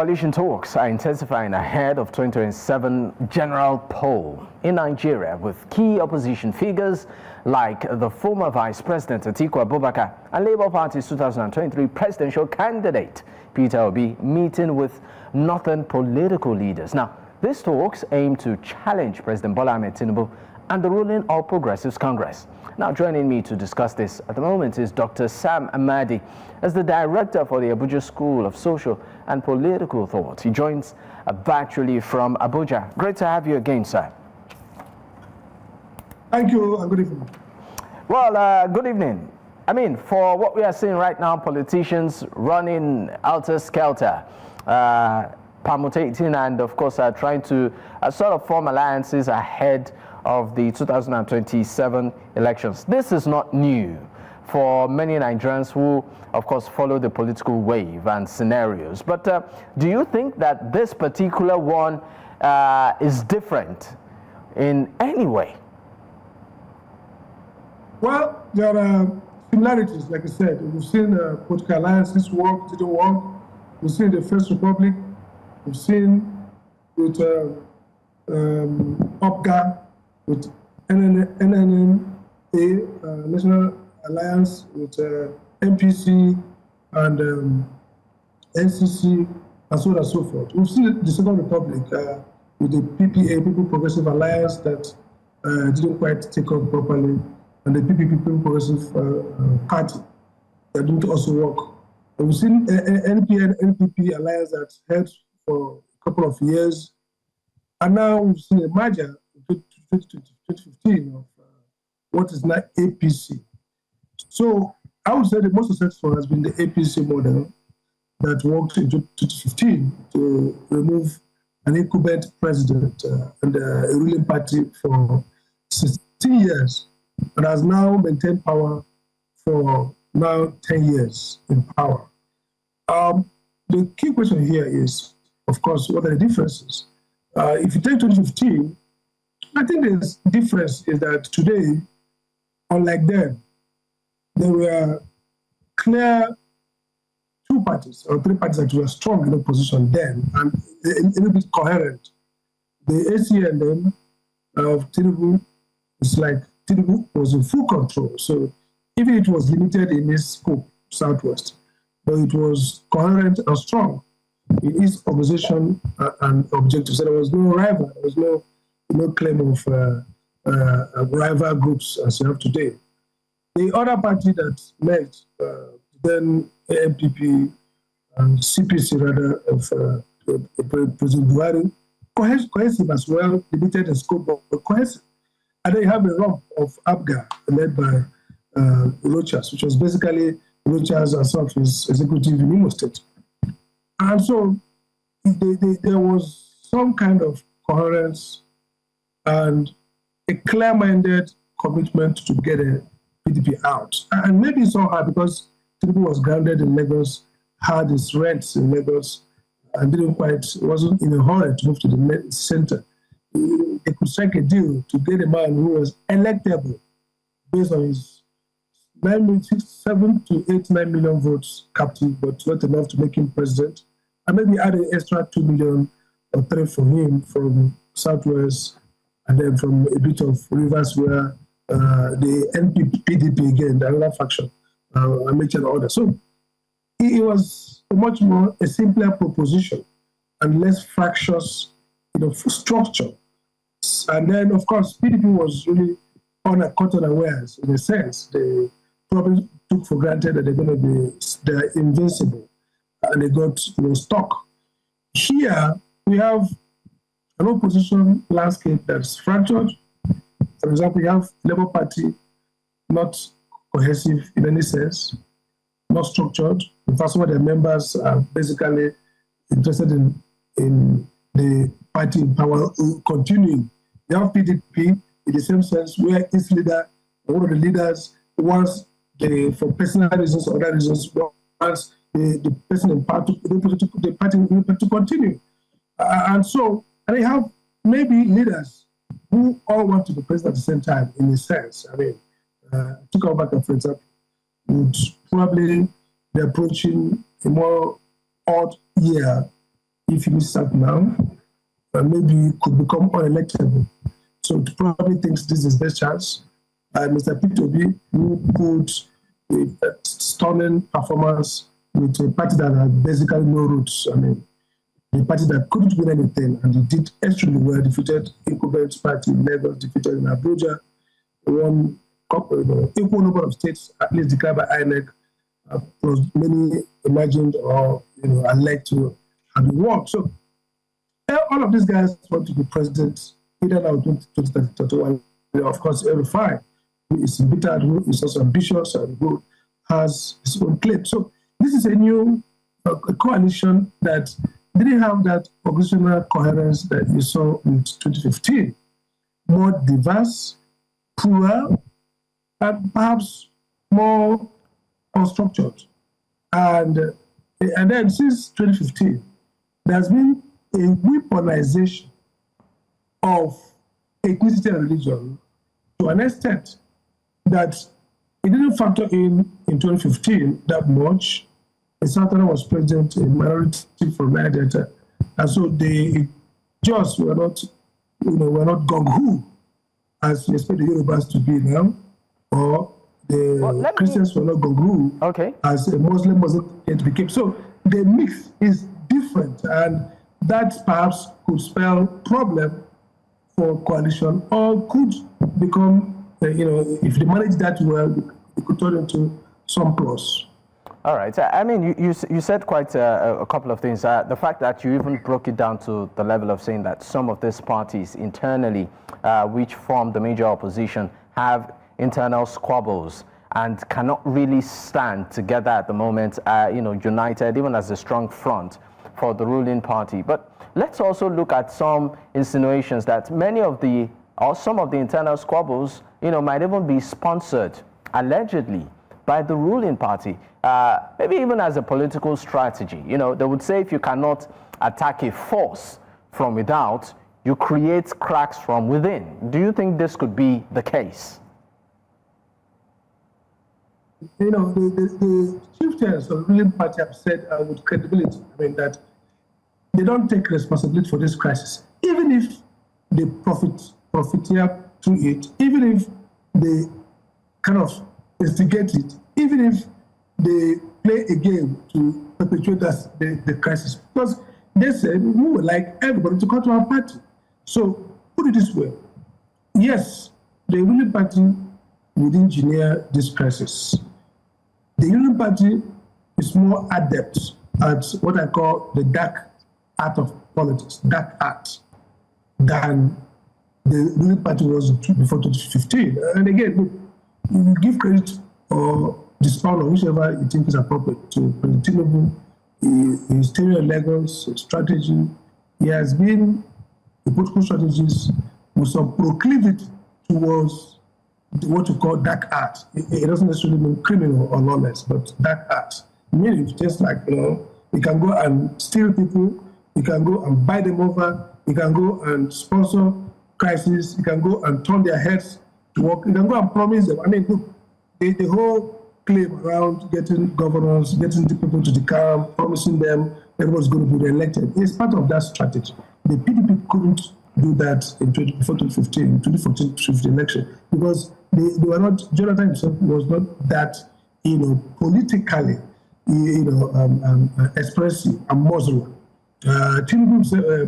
coalition talks are intensifying ahead of 2027 general poll in Nigeria, with key opposition figures like the former Vice President Atiku Abubakar and Labour Party's 2023 presidential candidate Peter Obi meeting with northern political leaders. Now, these talks aim to challenge President Bola Tinubu and the ruling All Progressives Congress. Now, joining me to discuss this at the moment is Dr. Sam Ahmad, as the director for the Abuja School of Social and Political Thought. He joins virtually from Abuja. Great to have you again, sir. Thank you, and good evening. Well, good evening. I mean, for what we are seeing right now, politicians running helter-skelter, permutating and, of course, trying to sort of form alliances ahead of the 2027 elections. This is not new for many Nigerians who, of course, follow the political wave and scenarios. But do you think that this particular one is different in any way? Well, there are similarities, like I said. We've seen political alliances work, didn't work. We've seen the First Republic. We've seen with OPGA, with NNA, National Alliance, with MPC and NCC, and so on and so forth. We've seen the Second Republic with the PPA, People Progressive Alliance, that didn't quite take off properly, and the PPP, People Progressive Party, that didn't also work. And we've seen NP and NPP Alliance that held for a couple of years, and now we've seen a merger in 2015 of what is now APC. So I would say the most successful has been the APC model that worked in 2015 to remove an incumbent president and a ruling party for 16 years, and has now maintained power for now 10 years in power. The key question here is, of course, what are the differences? If you take 2015, I think the difference is that today, unlike then, there were clear two parties or three parties that were strong in opposition then and a little bit coherent. The ACNM of Tinubu is like Tinubu was in full control. So even it was limited in its scope, Southwest, but it was coherent and strong in its organization and objectives. So there was no rival, there was no claim of rival groups as you have today. The other party that met, then AMPP and CPC rather, of President Buhari, cohesive as well, limited in scope, but cohesive. And then you have a rump of ABGA led by Rochas, which was basically Rochas and some of his executive in Imo State. And so there was some kind of coherence and a clear-minded commitment to get a PDP out. And maybe it's so hard because Tinubu was grounded in Lagos, had his rents in Lagos, and wasn't in a hurry to move to the center. They could strike a deal to get a man who was electable based on his 7 to 8, 9 million votes captive, but not enough to make him president. And maybe add an extra 2 million or 3 for him from Southwest, and then from a bit of Rivers where the PDP again, the other faction, I mentioned order. So it was much more a simpler proposition and less fractious, structure. And then, of course, PDP was really caught unawares in a sense. They probably took for granted that they're invincible, and they got stuck. Here we have an opposition landscape that's fractured. For example, you have Labour Party not cohesive in any sense, not structured. In fact, some of their members are basically interested in the party in power continuing. You have PDP in the same sense, where its leader, one of the leaders, wants for personal reasons or other reasons, wants the person in power the party to continue. And they have maybe leaders who all want to be president at the same time, in a sense. I mean, Abubakar, for example, would probably be approaching a more odd year if he misses out now, maybe could become unelectable. So he probably thinks this is his best chance. Mr. P2B, who put a stunning performance with a party that had basically no roots. I mean, a party that couldn't win anything, and he did extremely well, defeated incumbent party in Lagos, defeated in Abuja, won equal number of states, at least declared by INEC, plus many imagined or alleged to have won. So all of these guys want to be president, either now 2031. Of course, every fine who is embittered, who is also ambitious, and who has his own claim. So this is a new coalition that didn't have that organizational coherence that you saw in 2015. More diverse, poorer, and perhaps more unstructured. And then since 2015, there's been a weaponization of ethnicity and religion to an extent that it didn't factor in 2015 that much. The Southern was president, a minority from Niger Delta, and so they just were not, were not gung-ho as we expect the Yorubas to be now, or the Christians were not gung-ho as a Muslim became. So the mix is different, and that perhaps could spell problem for coalition, or could become, if they manage that well, it could turn into some plus. All right. I mean, you said quite a couple of things. The fact that you even broke it down to the level of saying that some of these parties internally, which form the major opposition, have internal squabbles and cannot really stand together at the moment, united, even as a strong front for the ruling party. But let's also look at some insinuations that some of the internal squabbles, might even be sponsored, allegedly, by the ruling party, maybe even as a political strategy. They would say if you cannot attack a force from without, you create cracks from within. Do you think this could be the case? The chieftains of the ruling party have said with credibility, that they don't take responsibility for this crisis, even if they profiteer through it, even if they kind of instigate it, even if they play a game to perpetuate the crisis. Because they said, we would like everybody to come to our party. So put it this way. Yes, the ruling party would engineer this crisis. The ruling party is more adept at what I call the dark art of politics, dark art, than the ruling party was before 2015. And again, you give credit or dishonor, whichever you think is appropriate, to President Tinubu, his tenure in Lagos, strategy. He has been a political strategist with some proclivity towards what you call dark art. It doesn't necessarily mean criminal or lawless, but dark art. Meaning, just like, you can go and steal people, you can go and buy them over, you can go and sponsor crisis, you can go and turn their heads to work, you can go and promise them. Look, the whole claim around getting governors, getting the people to the camp, promising them everyone's going to be re-elected is part of that strategy. The PDP couldn't do that before 2015, 2014 election, because they were not, Jonathan himself was not that, politically, expressive and muscular. Tinubu,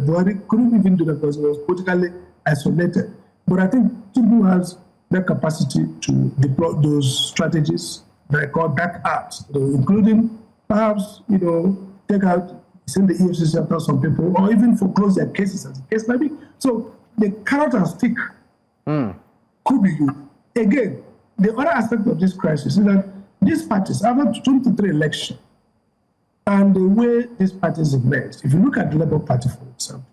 Buhari couldn't even do that because he was politically isolated. But I think Tinubu has the capacity to deploy those strategies that I call dark art, including perhaps, take out, send the EFCC after some people, or even foreclose their cases as the case might be. So the carrot and stick could be used. Again, the other aspect of this crisis is that these parties, after 2023 election, and the way these parties emerged, if you look at the Labour Party, for example,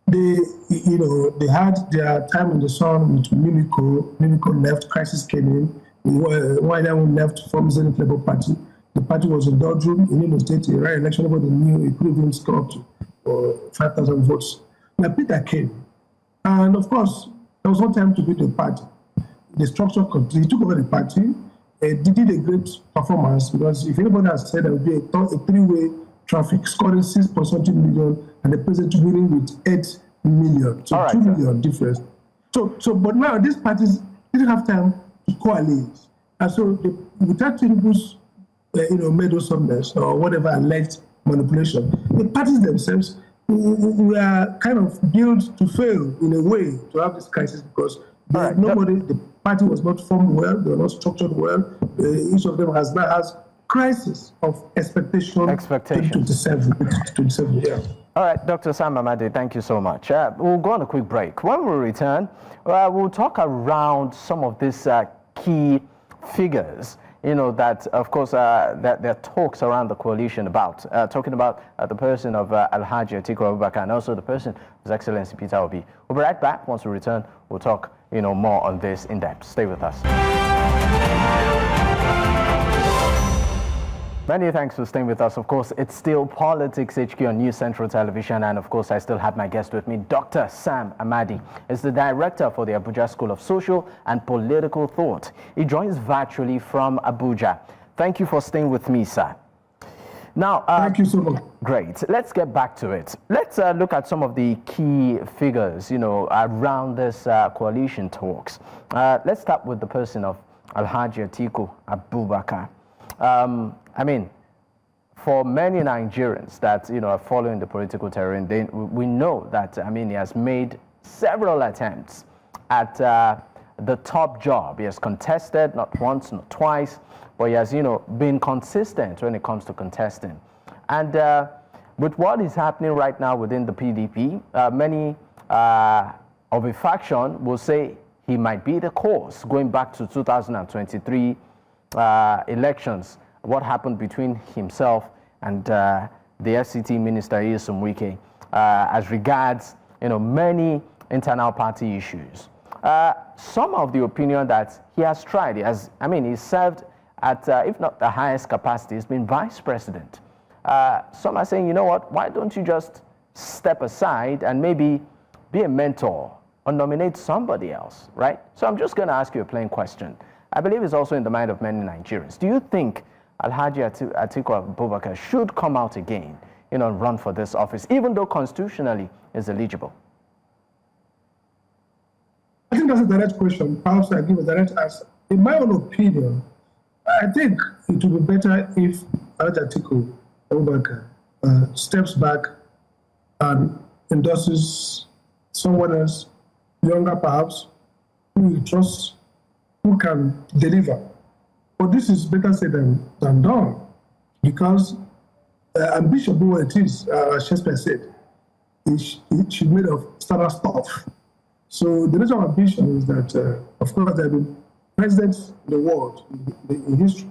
they had their time in the sun with Mimiko left, crisis came in, Widen left from Zenith Labour Party. The party was in Dodrum, in Imo State, a right election about the new equivalent score up to 5,000 votes. Now Peter came, and of course, there was no time to build the party. The structure continued. He took over the party. He did a great performance, because if anybody has said there would be a three-way traffic, scoring 6.something million, and the president winning with 8 million. So right, 2 million difference. But now these parties didn't have time to coalesce. And so without Tinubu's meddlesomeness or whatever alleged manipulation, the parties themselves were kind of built to fail in a way to have this crisis because the party was not formed well, they were not structured well. Each of them has crisis of expectation. 27, yeah. All right, Dr. Sam Ahmad, thank you so much. We'll go on a quick break. When we return, we'll talk around some of these key figures, that, of course, that there are talks around the coalition about, talking about the person of Alhaji Atiku Abubakar and also the person of His Excellency Peter Obi. We'll be right back. Once we return, we'll talk, more on this in depth. Stay with us. Many thanks for staying with us. Of course, it's still Politics HQ on News Central Television. And of course, I still have my guest with me, Dr. Sam Ahmad. Is the director for the Abuja School of Social and Political Thought. He joins virtually from Abuja. Thank you for staying with me, sir. Now, thank you so much. Great. Let's get back to it. Let's look at some of the key figures, around this coalition talks. Let's start with the person of Alhaji Atiku Abubakar. I mean, for many Nigerians that, are following the political terrain, we know that, he has made several attempts at the top job. He has contested not once, not twice, but he has, been consistent when it comes to contesting. And with what is happening right now within the PDP, many of a faction will say he might be the cause, going back to 2023 elections. What happened between himself and the FCT Minister Nyesom Wike as regards, many internal party issues. Some of the opinion that he has tried, he served at, if not the highest capacity, he's been vice president. Some are saying, why don't you just step aside and maybe be a mentor or nominate somebody else, right? So I'm just going to ask you a plain question. I believe it's also in the mind of many Nigerians. Do you think Alhaji Atiku Abubakar should come out again, and run for this office, even though constitutionally is eligible? I think that's a direct question. Perhaps I give a direct answer. In my own opinion, I think it would be better if Alhaji Atiku Abubakar steps back and endorses someone else, younger perhaps, who he trusts, who can deliver. But this is better said than done, because ambition, what it is, as Shakespeare said, she's made of standard stuff. So the nature of ambition is that, of course, there have been presidents in the world, in history,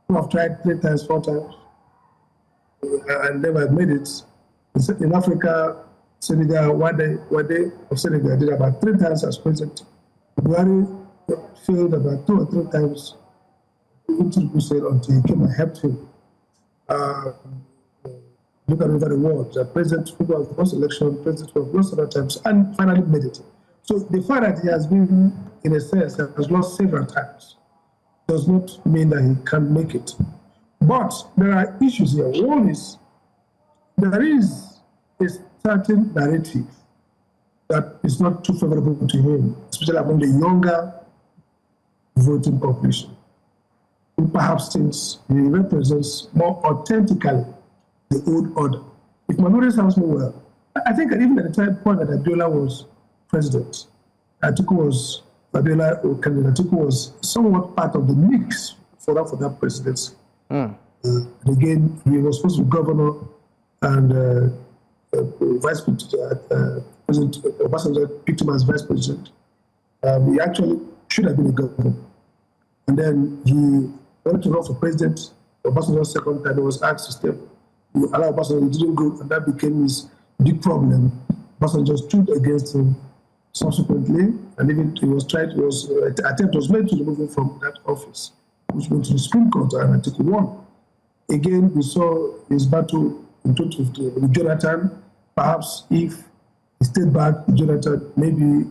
who have tried 3 times, 4 times, and never made it. In Africa, Senegal, one day of Senegal did about 3 times as president. Buhari failed about 2 or 3 times. Until he came and helped him. Look at over the world. The president who was the first election, president who was several times, and finally made it. So the fact that he has been, in a sense, has lost several times does not mean that he can't make it. But there are issues here. One is there is a certain narrative that is not too favorable to him, especially among the younger voting population, who perhaps thinks he represents more authentically the old order. If my memory serves me well, I think that even at the time point that Abiola was president, Abiola was somewhat part of the mix for that presidency. Again, he was supposed to be governor and vice president. President Obasanjo picked him as vice president. He actually should have been a governor. And then he went to run for president. Obasanjo's second time, he was asked to step. Allow Obasanjo, he didn't go, and that became his big problem. Obasanjo stood against him subsequently, and even attempt was made to remove him from that office, which went to the Supreme Court, and Article 1. Again, we saw his battle in 2015 with Jonathan. Perhaps if he stayed back, Jonathan, maybe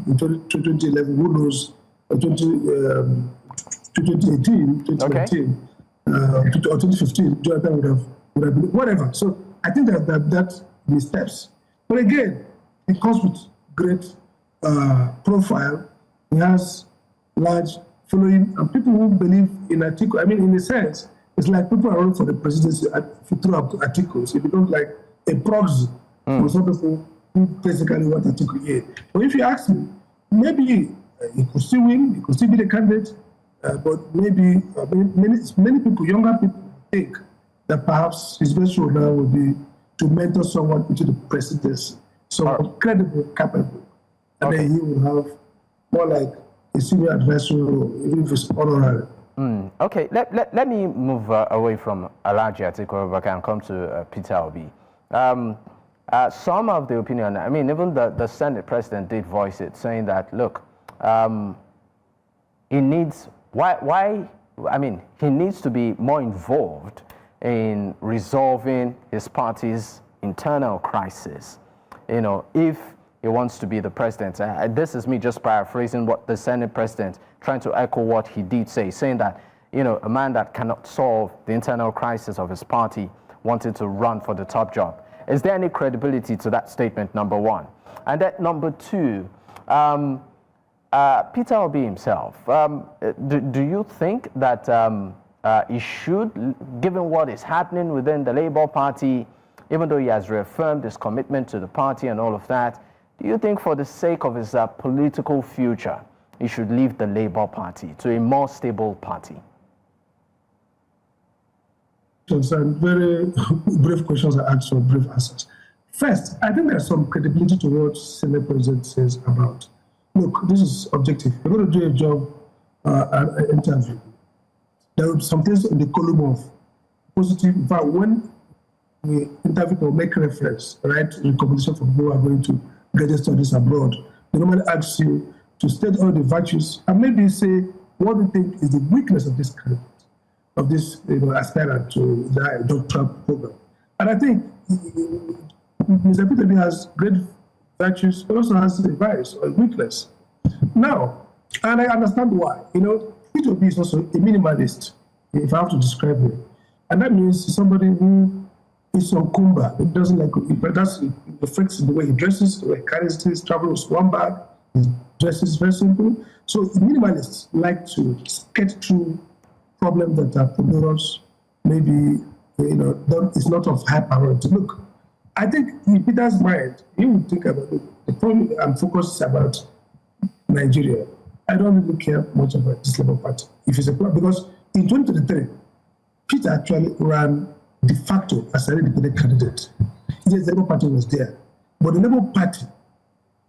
in 2011, who knows, 2018, 2019, or 2015, Jonathan would have been, whatever. So I think that missteps. But again, it comes with great profile. He has large following, and people who believe in Atiku. I mean, in a sense, it's like people are running for the presidency through Atiku. So it becomes like a proxy for some people who basically want Atiku in. But if you ask me, maybe he could still win, he could still be the candidate, but maybe many people, younger people, think that perhaps his best role now would be to mentor someone into the presidency, someone credible, capable, and then he will have more like a senior advisor role, even if it's honorary. Okay, let me move away from Alhaji Atiku Abubakar and come to Peter Obi. Some of the opinion, I mean, even the Senate president did voice it, saying that, look, he needs, he needs to be more involved in resolving his party's internal crisis, you know, if he wants to be the president. This is me just paraphrasing what the Senate president, trying to echo what he did say, saying that, you know, a man that cannot solve the internal crisis of his party wanted to run for the top job. Is there any credibility to that statement, number one? And then number two, Peter Obi himself, do you think that he should, given what is happening within the Labour Party, even though he has reaffirmed his commitment to the party and all of that, do you think for the sake of his political future, he should leave the Labour Party to a more stable party? Some very brief questions are asked for brief answers. First, I think there's some credibility to what Senate President says about, look, this is objective. You're going to do a job, an interview. There will be some things in the column of positive. In fact, when the interview will make reference, right, in competition for people who are going to graduate studies abroad, they normally ask you to state all the virtues and maybe say what you think is the weakness of this candidate, of this aspirant to the doctoral program. And I think Mr. Peter has great virtues, but also has a vice or a weakness. Now, and I understand why. Peter Obi is also a minimalist, if I have to describe him. And that means somebody who is on Kumba. It doesn't like it reflects in the way he dresses, the way he carries things, travels with one bag, his dresses very simple. So minimalists like to sketch through problems that are problems, maybe it's not of high priority. Look, I think in Peter's mind, he would think about the problem I'm focused about Nigeria. I don't really care much about this Labour Party. If it's a problem, because in 2023, Peter actually ran de facto as an independent candidate. Yes, the Labour Party was there, but the Labour Party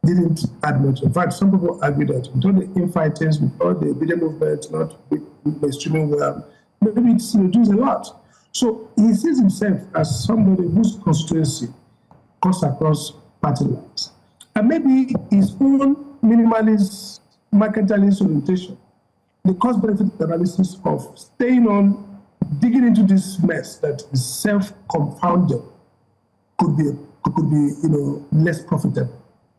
didn't add much. In fact, some people argue that with all the infightings, with all the media movement not mainstreaming well, maybe it's reduced a lot. So he sees himself as somebody whose constituency cuts across party lines. And maybe his own minimalist, mercantilist orientation, the cost-benefit analysis of staying on, digging into this mess that is self-confounded could be less profitable.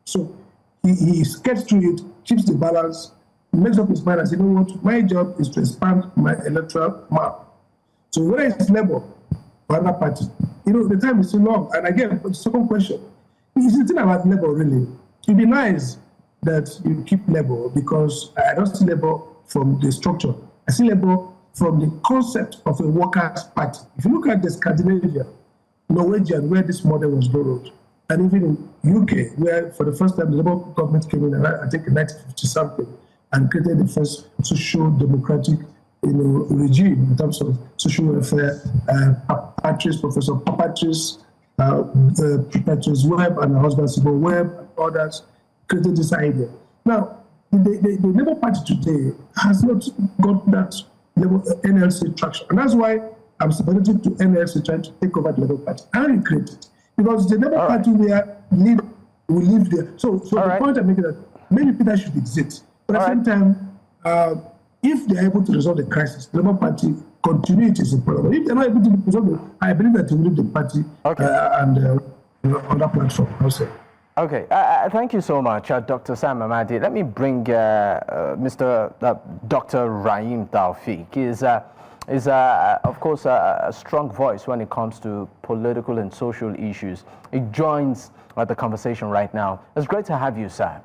So he sketches through it, keeps the balance, makes up his mind and says, what, my job is to expand my electoral map. So whether it's Labour or other party, the time is too long. And again, the second question, is the thing about Labour really? It'd be nice that you keep Labour, because I don't see Labour from the structure. I see Labour from the concept of a workers' party. If you look at the Scandinavia, Norwegian, where this model was borrowed, and even in UK, where for the first time the Labour government came in, I think in 1950-something, and created the first social democratic regime in terms of social welfare, Professor Patrice Webb and her husband Sybil Webb and others created this idea. Now, the Labour Party today has not got that NLC traction. And that's why I'm sympathetic to NLC trying to take over the Labour Party and recreate it. Because the Labour Party where lead will live there. So the point I'm making is that maybe Peter should exit. But at the same time, if they're able to resolve the crisis, the Labour Party continuity is a problem. If they're not able to resolve it, I believe that they will leave the party and on that platform also. Okay, thank you so much, Dr. Sam Ahmad. Let me bring Mr. Dr. Rahim Taufik. He's is, of course, a strong voice when it comes to political and social issues. It joins the conversation right now. It's great to have you, sir.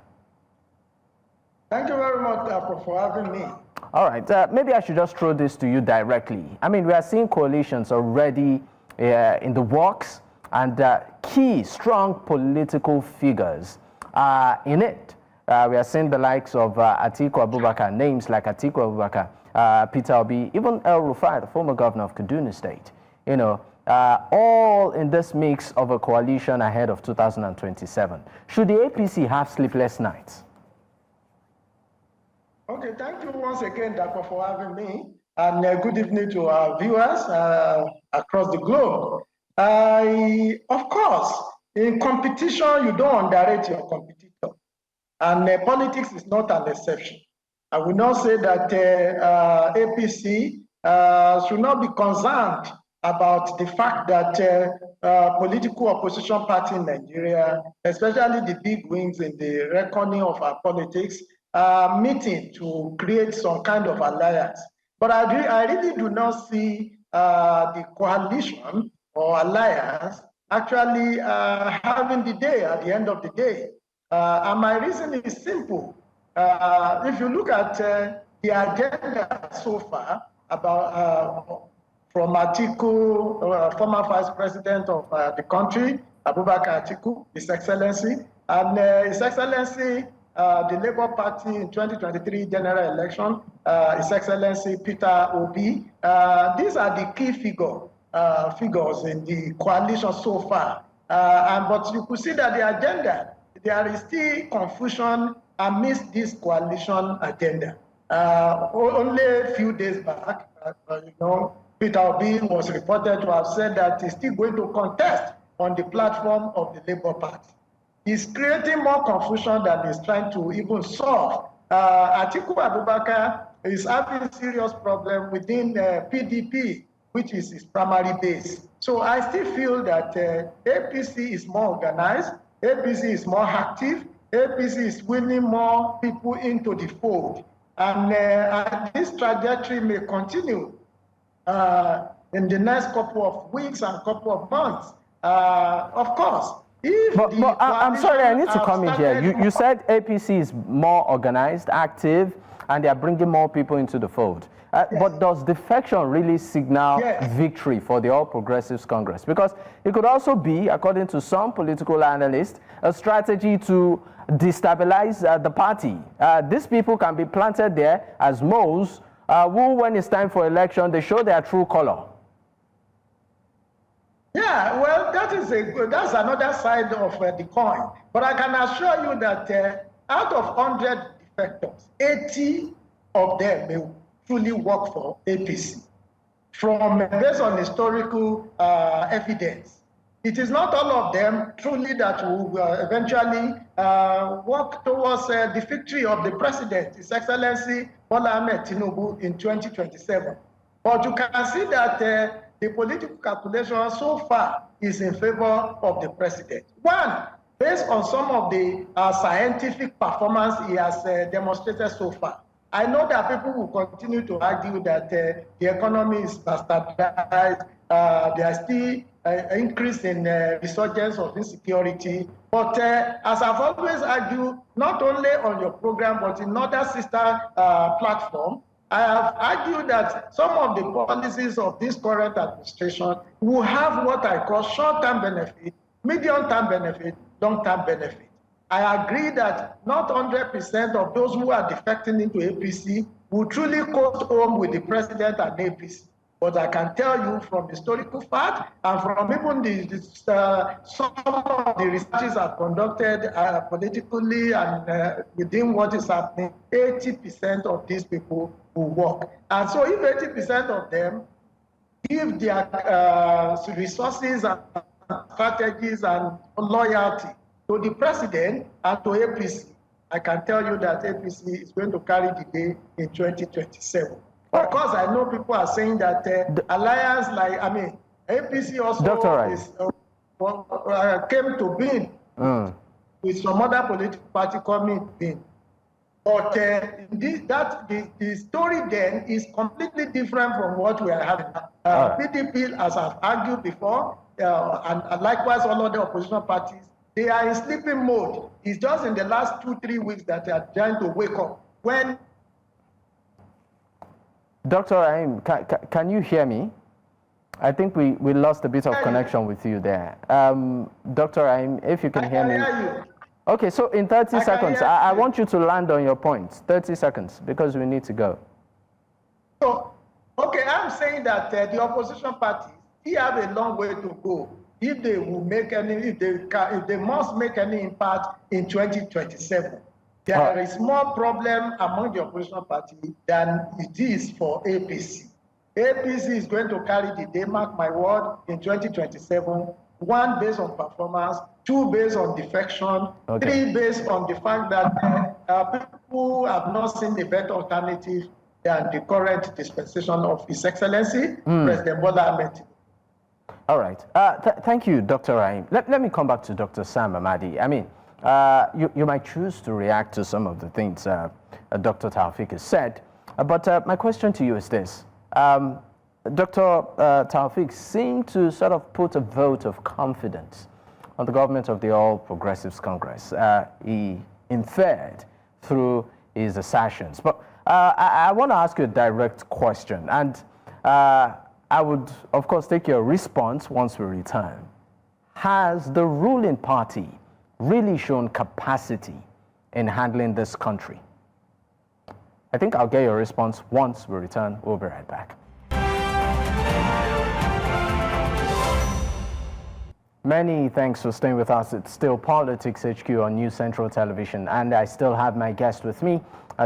Thank you very much, for having me. All right, maybe I should just throw this to you directly. I mean, we are seeing coalitions already in the works, and key, strong political figures in it. We are seeing the likes of Atiku Abubakar, names like Atiku Abubakar, Peter Obi, even El Rufai, the former governor of Kaduna State, you know, all in this mix of a coalition ahead of 2027. Should the APC have sleepless nights? Okay, thank you once again, Dr. for having me, and good evening to our viewers across the globe. Of course, in competition, you don't underrate your competitor, and politics is not an exception. I will not say that APC should not be concerned about the fact that political opposition party in Nigeria, especially the big wings in the reckoning of our politics, meeting to create some kind of alliance. But I really do not see the coalition or alliance actually having the day at the end of the day. And my reason is simple. If you look at the agenda so far about from Atiku, former Vice President of the country, Abubakar Atiku, His Excellency, and His Excellency, the Labour Party in 2023 general election, His Excellency Peter Obi. These are the key figures in the coalition so far. But you could see that the agenda, there is still confusion amidst this coalition agenda. Only a few days back, Peter Obi was reported to have said that he's still going to contest on the platform of the Labour Party. He's creating more confusion than he's trying to even solve. Atiku Abubakar is having serious problem within PDP, which is his primary base. So I still feel that APC is more organized, APC is more active, APC is winning more people into the fold. And this trajectory may continue in the next couple of weeks and couple of months. Of course, but I'm sorry, I need to come in here. You said APC is more organized, active, and they are bringing more people into the fold. Yes. But does defection really signal victory for the All Progressives Congress? Because it could also be, according to some political analysts, a strategy to destabilize the party. These people can be planted there as moles who, when it's time for election, they show their true color. Yeah, well, that's another side of the coin. But I can assure you that out of 100 defectors, 80 of them may truly work for APC. Based on historical evidence, it is not all of them truly that will eventually work towards the victory of the president, His Excellency Bola Tinubu, in 2027. But you can see that the political calculation so far is in favor of the president. One, based on some of the scientific performance he has demonstrated so far. I know that people will continue to argue that the economy is bastardized, there is still an increase in resurgence of insecurity. But as I've always argued, not only on your program, but in other sister platforms, I have argued that some of the policies of this current administration will have what I call short-term benefit, medium-term benefit, long-term benefit. I agree that not 100% of those who are defecting into APC will truly go home with the president and APC. But I can tell you from historical fact and from even some of the researches I've conducted politically and within what is happening, 80% of these people will work. And so if 80% of them give their resources and strategies and loyalty to the president and to APC, I can tell you that APC is going to carry the day in 2027. Of course, I know people are saying that alliance, APC also came to being with some other political party coming in. But the story then is completely different from what we are having. PDP, as I've argued before, and likewise all other opposition parties, they are in sleeping mode. It's just in the last 2-3 weeks that they are trying to wake up. When Dr. Rahim, can you hear me? I think we lost a bit of connection with you there. Dr. Rahim, if you can hear me. I can hear you. Okay, so in 30 seconds, I want you to land on your points. 30 seconds, because we need to go. So, okay, I'm saying that the opposition parties, they have a long way to go if they will make any, if they must make any impact in 2027. There is more problem among the opposition party than it is for APC. APC is going to carry the day, mark my word, in 2027. 1, based on performance, 2, based on defection, 3, based on the fact that people have not seen a better alternative than the current dispensation of His Excellency, President Bola Tinubu. All right. Thank you, Dr. Rahim. Let me come back to Dr. Sam Ahmad. I mean, you might choose to react to some of the things Dr. Taufik has said, but my question to you is this. Dr. Taufik seemed to sort of put a vote of confidence on the government of the All Progressives Congress. He inferred through his assertions. But I want to ask you a direct question, and I would, of course, take your response once we return. Has the ruling party really shown capacity in handling this country? I think I'll get your response once we return. We'll be right back. Many thanks for staying with us. It's still Politics HQ on News Central Television, and I still have my guest with me.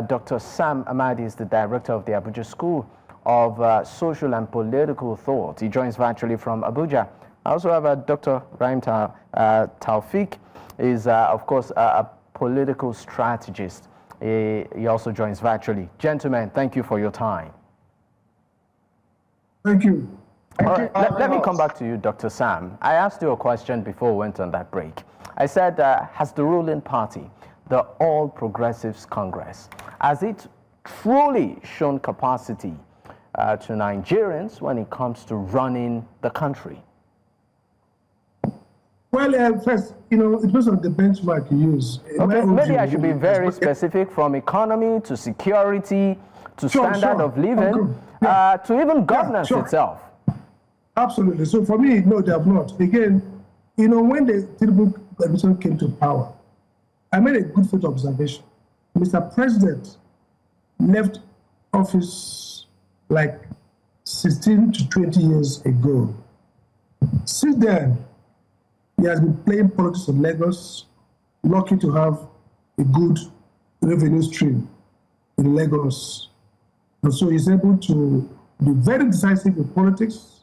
Dr. Sam Ahmad is the director of the Abuja School of Social and Political Thought. He joins virtually from Abuja. I also have Dr. Rahim Taufik, is of course a political strategist. He also joins virtually. Gentlemen, thank you for your time. Thank you. All right, let me come back to you, Dr. Sam. I asked you a question before we went on that break. I said, has the ruling party, the All Progressives Congress, has it truly shown capacity to Nigerians when it comes to running the country? Well, first, it depends on the benchmark you use. Okay, maybe I should be very specific, from economy to security to standard of living to even governance itself. Absolutely. So for me, no, they have not. Again, when the Tinubu administration came to power, I made a good faith observation. Mr. President left office like 16 to 20 years ago. Since then, he has been playing politics in Lagos, lucky to have a good revenue stream in Lagos. And so he's able to be very decisive in politics,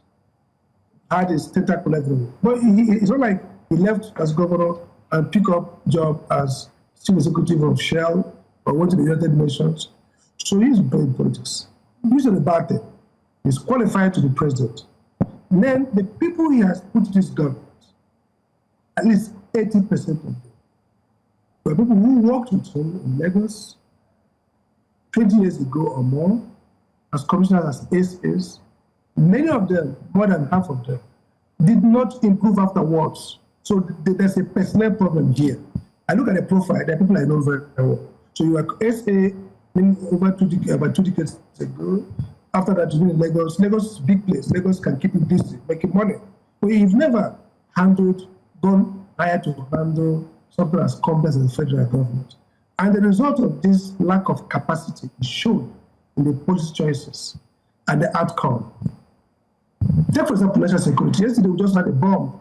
had his tentacle everywhere. But it's not like he left as governor and pick up job as chief executive of Shell or went to the United Nations. So he's playing politics. He's not a bad thing. He's qualified to be president. And then the people he has put in this government, at least 80% of them, were people who worked with him in Lagos 20 years ago or more as commissioners, as ACs. Many of them, more than half of them, did not improve afterwards. So there's a personnel problem here. I look at the profile, there are people I know very well. So you are SA about 2 decades ago. After that, you've been in Lagos. Lagos is a big place. Lagos can keep you busy, making money. But you've never gone higher to handle something as complex as the federal government. And the result of this lack of capacity is shown in the policy choices and the outcome. Take, for example, national security. Yesterday, we just had a bomb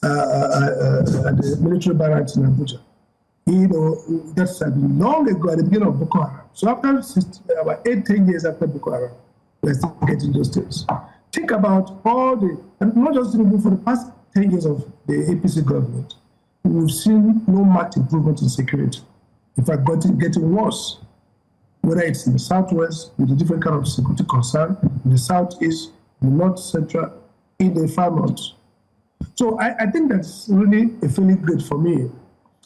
at the military barracks in Abuja. That's long ago at the beginning of Boko Haram. So after about 8-10 years after Boko Haram, we're still getting those things. Think about all and not just for the past 10 years of the APC government, we've seen no marked improvement in security. In fact, getting worse. Whether it's in the southwest with a different kind of security concern, in the southeast, in the north central, in the far north. So I think that's really a feeling great for me.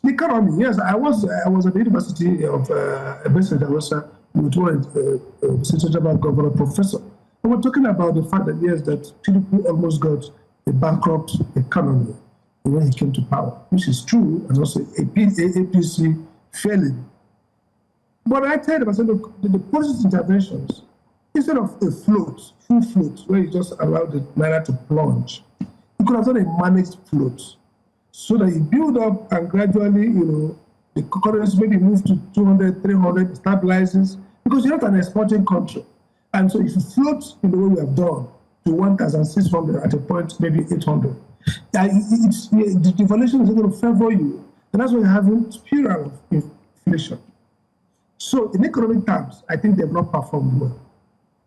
The economy, yes. I was at the University of Abuja with one Central Bank Governor Professor. And we're talking about the fact that, yes, that Tinubu almost got a bankrupt economy when he came to power, which is true, and also APC failing. But I tell them, I said, look, the policy interventions, instead of a float, full float, where you just allow the naira to plunge, you could have done a managed float, so that you build up and gradually, the currency maybe move to 200, 300, stabilizes, because you're not an exporting country. And so if you float in the way we have done to 1,600 at a point, maybe 800, the devaluation is going to favor you. And that's why you're having spiral of inflation. So in economic terms, I think they've not performed well.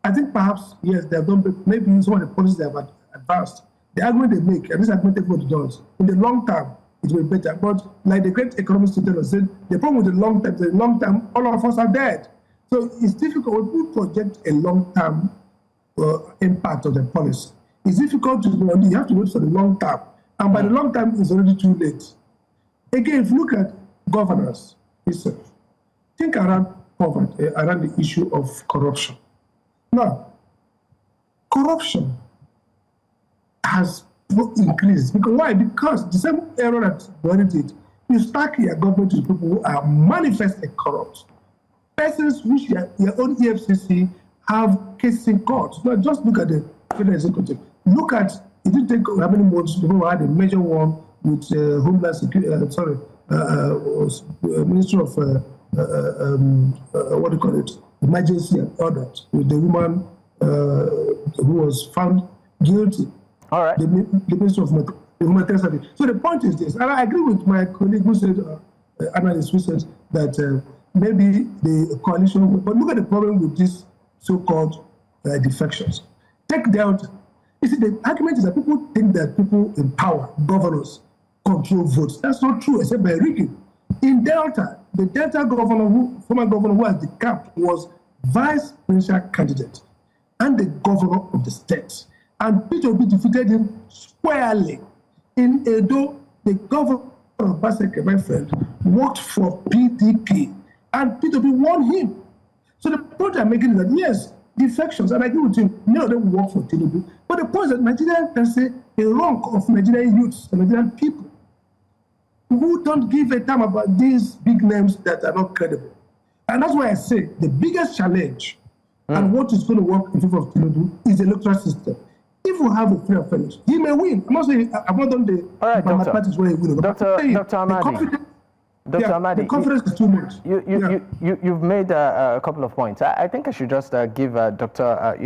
I think perhaps, yes, they have done, maybe some of the policies they have advanced. The argument they make, and this argument everybody does, in the long term, it will be better. But like the great economist said, the problem with the long term, all of us are dead. So it's difficult when we project a long-term impact of the policy. It's difficult to know. You have to wait for the long term. And by the long term, it's already too late. Again, if you look at governance itself, think around poverty, around the issue of corruption. Now, corruption has increased. Because why? Because the same error that Buhari did, you stack your government with people who are manifestly corrupt. Persons which your own EFCC have cases in court. So just look at the federal executive. Look at, it didn't take how many months before we had a major one with Homeland Security, Minister of, what do you call it, emergency and order, with the woman who was found guilty. All right. The Minister of Humanitarian Service. So the point is this, and I agree with my colleague who said, analyst who said that maybe the coalition, but look at the problem with these so-called defections. Take Delta. You see, the argument is that people think that people in power, governors, control votes. That's not true, except by rigging. In Delta, the Delta governor, former governor who has decamped, was vice presidential candidate and the governor of the state. And P2B defeated him squarely. In Edo, the governor of Baseke, my friend, worked for PDP. And P2B won him. So the point I'm making is that, yes, defections, and I agree with him, many of them work for Tinubu. But the point is that Nigerians can say a wrong of Nigerian youths and Nigerian people who don't give a damn about these big names that are not credible. And that's why I say the biggest challenge and what is going to work in favor of Tinubu is the electoral system. If we have a free finish, he may win. I'm not saying, I've not done the mathematics where he will. Dr. Amadi. Dr. Amadi, the confidence is too much. You've made a couple of points. I think I should just give Dr.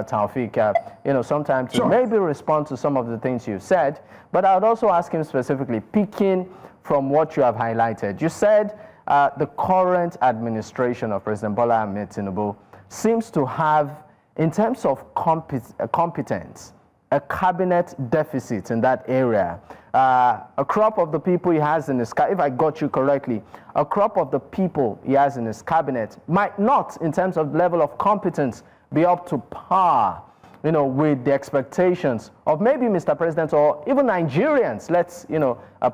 Taufik, some time to maybe respond to some of the things you said. But I would also ask him specifically, picking from what you have highlighted. You said the current administration of President Bola Tinubu seems to have, in terms of competence, a cabinet deficit in that area. A crop of the people he has in his if I got you correctly, a crop of the people he has in his cabinet might not, in terms of level of competence, be up to par, with the expectations of maybe Mr. President or even Nigerians. Let's,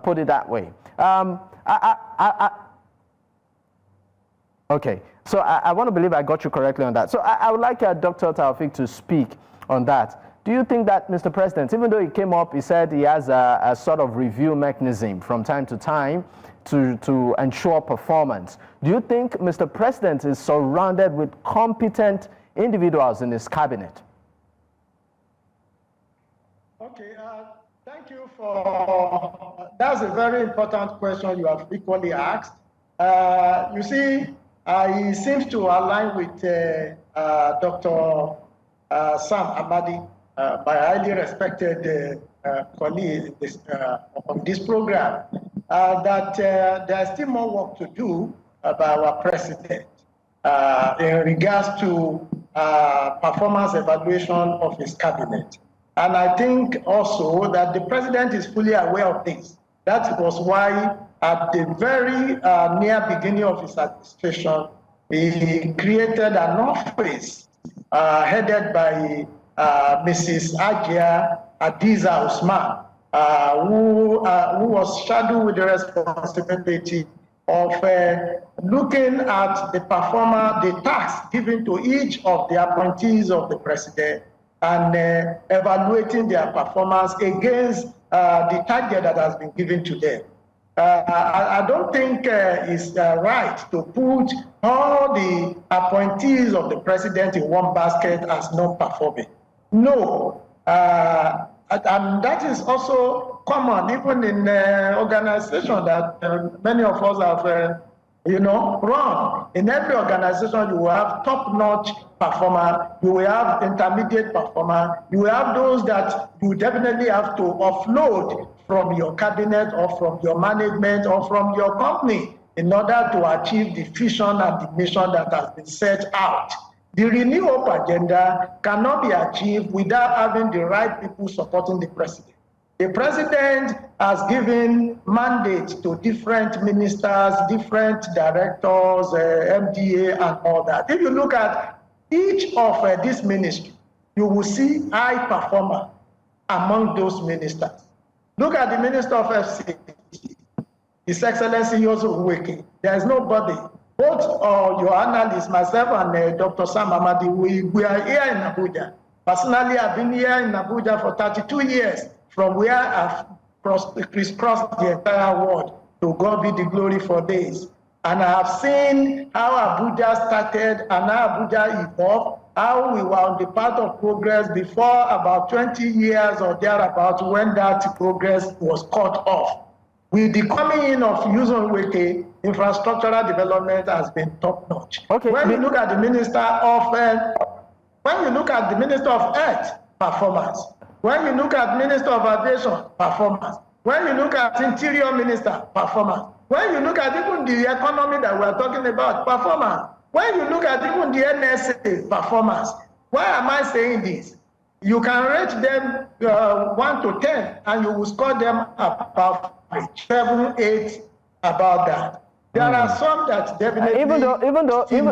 put it that way. Okay, so I want to believe I got you correctly on that. So I would like Dr. Taufik to speak on that. Do you think that Mr. President, even though he came up, he said he has a sort of review mechanism from time to time to ensure performance. Do you think Mr. President is surrounded with competent individuals in his cabinet? Okay, thank you for, that's a very important question you have equally asked. You see, he seems to align with Dr. Sam Ahmad, my highly respected colleague on this program, that there's still more work to do by our president in regards to performance evaluation of his cabinet. And I think also that the president is fully aware of this. That was why at the very near beginning of his administration, he created an office headed by Mrs. Ajia Adiza Usman, who was shadowed with the responsibility of looking at the tasks given to each of the appointees of the president and evaluating their performance against the target that has been given to them. I don't think it's right to put all the appointees of the president in one basket as non-performing. No, and that is also common even in organizations that many of us have run. In every organization, you will have top-notch performer, you will have intermediate performer, you will have those that you definitely have to offload from your cabinet or from your management or from your company in order to achieve the vision and the mission that has been set out. The Renew Hope agenda cannot be achieved without having the right people supporting the president. The president has given mandates to different ministers, different directors, MDA, and all that. If you look at each of these ministries, you will see high performer among those ministers. Look at the Minister of FCT, His Excellency Yosu Uweke. There is nobody. Both your analysts, myself and Dr. Sam Ahmad, we are here in Abuja. Personally, I've been here in Abuja for 32 years, from where I've crisscrossed the entire world. To God be the glory for days. And I have seen how Abuja started and how Abuja evolved, how we were on the path of progress before about 20 years or thereabout when that progress was cut off. With the coming in of Yosu Uweke, infrastructural development has been top-notch. Okay. When you look at the Minister of Health performance, when you look at Minister of Aviation performance, when you look at Interior Minister performance, when you look at even the economy that we're talking about performance, when you look at even the NSA performance, why am I saying this? You can rate them 1 to 10 and you will score them about 7, 8 about that. There are some that definitely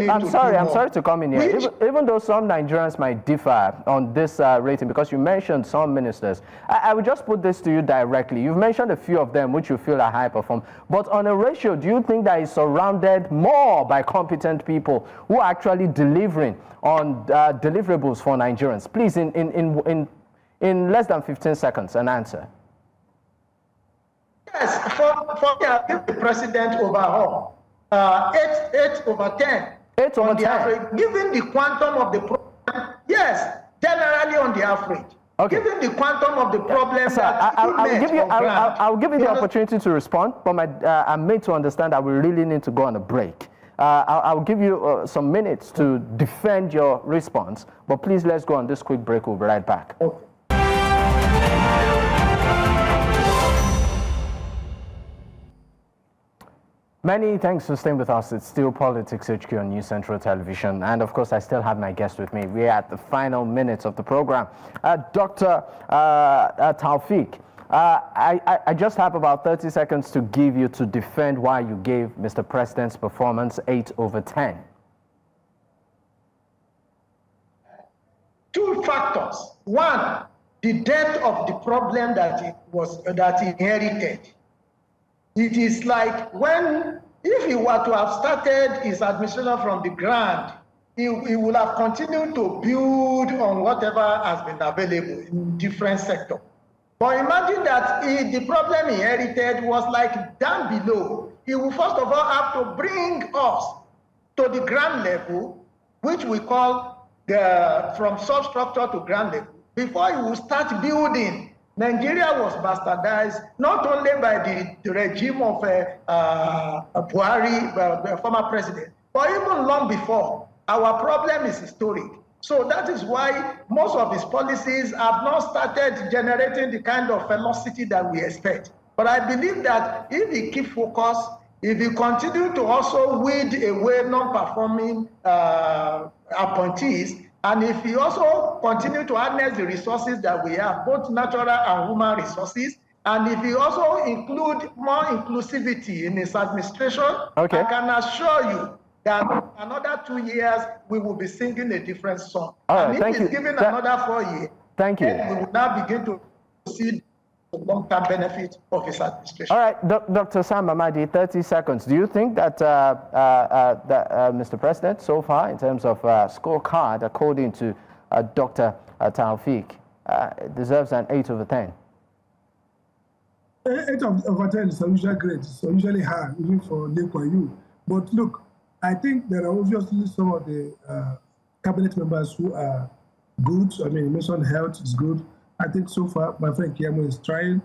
I'm sorry to come in here. Even though some Nigerians might differ on this rating, because you mentioned some ministers, I will just put this to you directly. You've mentioned a few of them which you feel are high perform, but on a ratio, do you think that is surrounded more by competent people who are actually delivering on deliverables for Nigerians? Please, in less than 15 seconds, an answer. Yes, for me, I give the president overall 8 over 10. 8 over 10. Average, given the quantum of the problem, yes, generally on the average. Okay. Given the quantum of the problem, I'll give you the opportunity to respond, but I'm made to understand that we really need to go on a break. I'll give you some minutes to defend your response, but please let's go on this quick break. We'll be right back. Okay. Many thanks for staying with us. It's still Politics HQ on News Central Television. And of course, I still have my guest with me. We're at the final minutes of the program. Dr. Taufik, I just have about 30 seconds to give you to defend why you gave Mr. President's performance 8 over 10. 2 factors. One, the depth of the problem that he inherited. It is like if he were to have started his administration from the ground, he would have continued to build on whatever has been available in different sectors. But imagine that the problem he inherited was like down below. He will first of all have to bring us to the ground level, which we call from substructure to ground level, before he will start building. Nigeria was bastardized not only by the regime of Buhari, the former president, but even long before. Our problem is historic. So that is why most of his policies have not started generating the kind of velocity that we expect. But I believe that if he keep focus, if he continue to also weed away non-performing appointees, and if he also continue to harness the resources that we have, both natural and human resources, and if he also include more inclusivity in his administration, okay, I can assure you that another 2 years, we will be singing a different song. All right, and if he's given another 4 years, thank you. we will now begin to see the long-term benefit of his administration. All right, Dr. Sam Ahmad, 30 seconds. Do you think that, Mr. President, so far, in terms of scorecard, according to Dr. Taufik, deserves an 8 over 10? 8 over 10 is unusually great. It's unusually high, even for Lekwayu. But look, I think there are obviously some of the cabinet members who are good. I mean, you mentioned health is good. I think so far, my friend Kiamo is trying.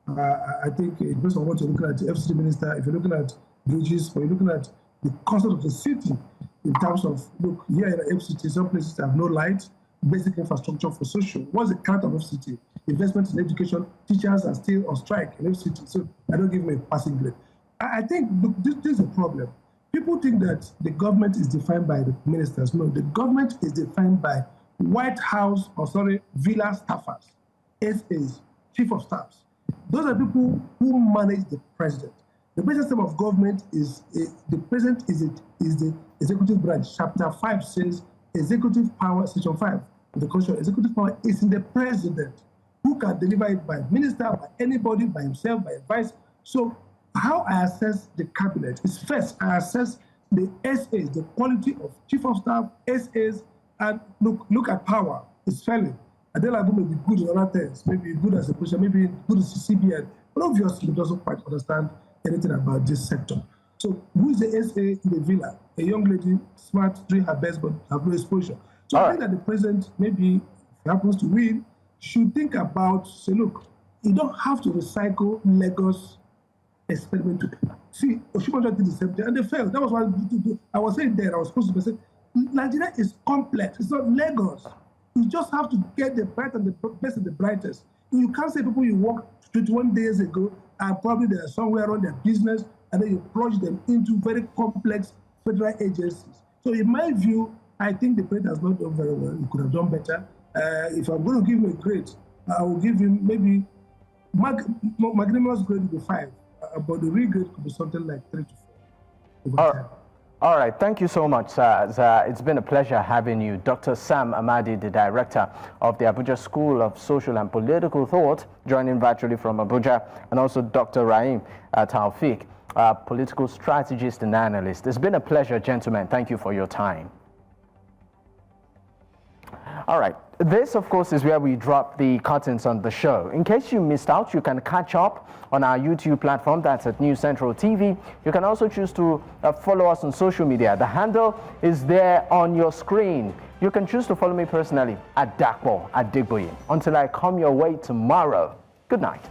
I think it depends on what you're looking at, the FCT minister, if you're looking at bridges, or you're looking at the concept of the city in terms of, look, here in the FCT, some places have no light, basic infrastructure for social. What's the character of FCT? Investment in education, teachers are still on strike in FCT, so I don't give them a passing grade. I think, look, this is a problem. People think that the government is defined by the ministers. No, the government is defined by White House, villa staffers, SAs, chief of staffs. Those are people who manage the president. The basic system of government is, the president is the executive branch. Chapter 5 says executive power, section 5 of the Constitution, executive power is in the president, who can deliver it by minister, by anybody, by himself, by advice. So how I assess the cabinet is, first, I assess the SAs, the quality of chief of staff, SAs, and look at power. It's failing. Adelabu may be good in other things, maybe good as a person, maybe good as a CBN, but obviously he doesn't quite understand anything about this sector. So who is the SA in the villa? A young lady, smart, doing her best, but have no exposure. So I think that the president, maybe if he happens to win, should think about, say, look, you don't have to recycle Lagos experiment. See, Oshibaja did the same thing, and they failed. That was what I was saying there. I was supposed to say, Nigeria is complex. It's not Lagos. You just have to get the bright and the best and the brightest. You can't say people you worked 21 days ago and probably they're somewhere around their business, and then you plunge them into very complex federal agencies. So in my view, I think the president has not done very well. He could have done better. If I'm going to give him a grade, I will give him maybe magnanimous grade would be 5, but the real grade could be something like 3 to 4. All right, thank you so much, sir. It's been a pleasure having you. Dr. Sam Ahmad, the director of the Abuja School of Social and Political Thought, joining virtually from Abuja, and also Dr. Rahim Taufik, political strategist and analyst. It's been a pleasure, gentlemen. Thank you for your time. All right, this, of course, is where we drop the curtains on the show. In case you missed out, you can catch up on our YouTube platform. That's at News Central TV. You can also choose to follow us on social media. The handle is there on your screen. You can choose to follow me personally at Dakpo, at Digboyin. Until I come your way tomorrow, good night.